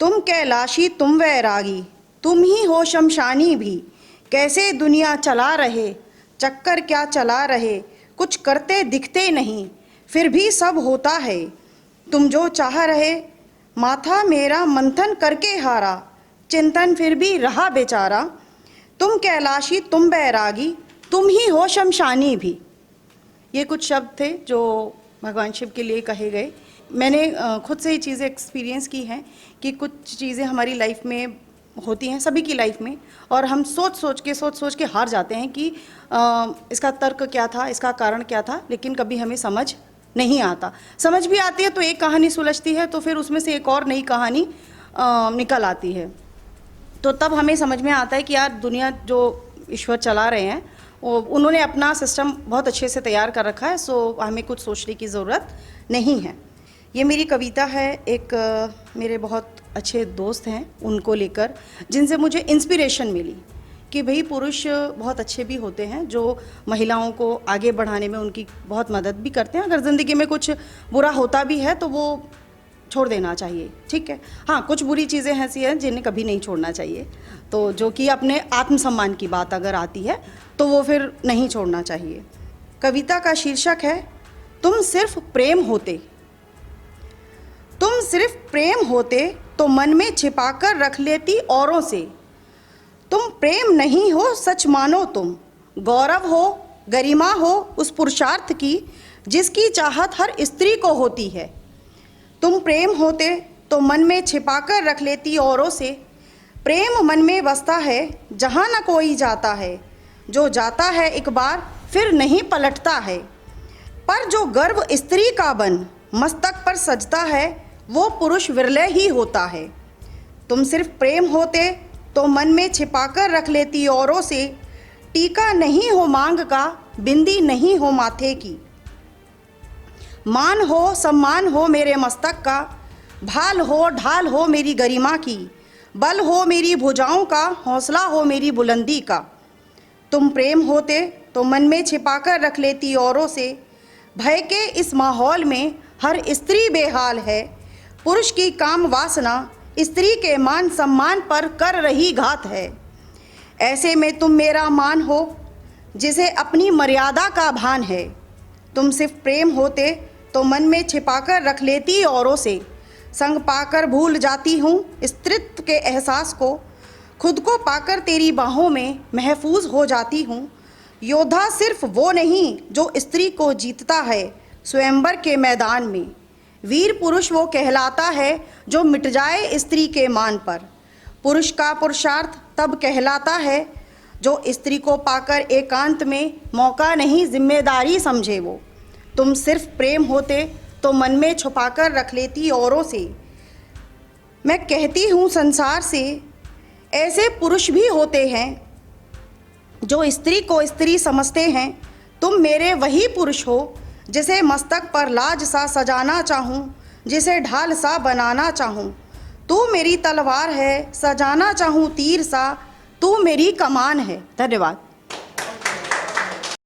तुम कैलाशी तुम वैरागी, तुम ही हो शमशानी भी। कैसे दुनिया चला रहे, चक्कर क्या चला रहे, कुछ करते दिखते नहीं, फिर भी सब होता है। तुम जो चाह रहे, माथा मेरा मंथन करके हारा, चिंतन फिर भी रहा बेचारा। तुम कैलाशी तुम बैरागी, तुम ही हो शमशानी भी। ये कुछ शब्द थे जो भगवान शिव के लिए कहे गए। मैंने खुद से ये चीज़ें एक्सपीरियंस की हैं कि कुछ चीज़ें हमारी लाइफ में होती हैं, सभी की लाइफ में, और हम सोच सोच के हार जाते हैं कि इसका तर्क क्या था, इसका कारण क्या था, लेकिन कभी हमें समझ नहीं आता। समझ भी आती है तो एक कहानी सुलझती है, तो फिर उसमें से एक और नई कहानी निकल आती है। तो तब हमें समझ में आता है कि यार दुनिया जो ईश्वर चला रहे हैं उन्होंने अपना सिस्टम बहुत अच्छे से तैयार कर रखा है, सो हमें कुछ सोचने की ज़रूरत नहीं है। ये मेरी कविता है एक मेरे बहुत अच्छे दोस्त हैं उनको लेकर, जिनसे मुझे इंस्पिरेशन मिली कि भाई पुरुष बहुत अच्छे भी होते हैं जो महिलाओं को आगे बढ़ाने में उनकी बहुत मदद भी करते हैं। अगर ज़िंदगी में कुछ बुरा होता भी है तो वो छोड़ देना चाहिए, ठीक है। हाँ, कुछ बुरी चीज़ें ऐसी हैं जिन्हें कभी नहीं छोड़ना चाहिए, तो जो कि अपने आत्मसम्मान की बात अगर आती है तो वो फिर नहीं छोड़ना चाहिए। कविता का शीर्षक है तुम सिर्फ प्रेम होते। तुम सिर्फ प्रेम होते तो मन में छिपाकर रख लेती औरों से। तुम प्रेम नहीं हो सच मानो, तुम गौरव हो गरिमा हो उस पुरुषार्थ की जिसकी चाहत हर स्त्री को होती है। तुम प्रेम होते तो मन में छिपाकर रख लेती औरों से। प्रेम मन में बसता है जहाँ न कोई जाता है, जो जाता है एक बार फिर नहीं पलटता है। पर जो गर्व स्त्री का बन मस्तक पर सजता है, वो पुरुष विरले ही होता है। तुम सिर्फ प्रेम होते तो मन में छिपाकर रख लेती औरों से। टीका नहीं हो मांग का, बिंदी नहीं हो माथे की। मान हो सम्मान हो मेरे मस्तक का, भाल हो ढाल हो मेरी गरिमा की। बल हो मेरी भुजाओं का, हौसला हो मेरी बुलंदी का। तुम प्रेम होते तो मन में छिपाकर रख लेती औरों से। भय के इस माहौल में हर स्त्री बेहाल है। पुरुष की काम वासना स्त्री के मान सम्मान पर कर रही घात है। ऐसे में तुम मेरा मान हो जिसे अपनी मर्यादा का भान है। तुम सिर्फ प्रेम होते तो मन में छिपाकर रख लेती औरों से। संग पाकर भूल जाती हूँ स्त्रीत्व के एहसास को। खुद को पाकर तेरी बाहों में महफूज हो जाती हूँ। योद्धा सिर्फ वो नहीं जो स्त्री को जीतता है स्वयंवर के मैदान में। वीर पुरुष वो कहलाता है जो मिट जाए स्त्री के मान पर। पुरुष का पुरुषार्थ तब कहलाता है जो स्त्री को पाकर एकांत में मौका नहीं जिम्मेदारी समझे वो। तुम सिर्फ प्रेम होते तो मन में छुपाकर रख लेती औरों से। मैं कहती हूँ संसार से ऐसे पुरुष भी होते हैं जो स्त्री को स्त्री समझते हैं। तुम मेरे वही पुरुष हो जिसे मस्तक पर लाज सा सजाना चाहूँ, जिसे ढाल सा बनाना चाहूँ। तू मेरी तलवार है सजाना चाहूँ तीर सा, तू मेरी कमान है। धन्यवाद।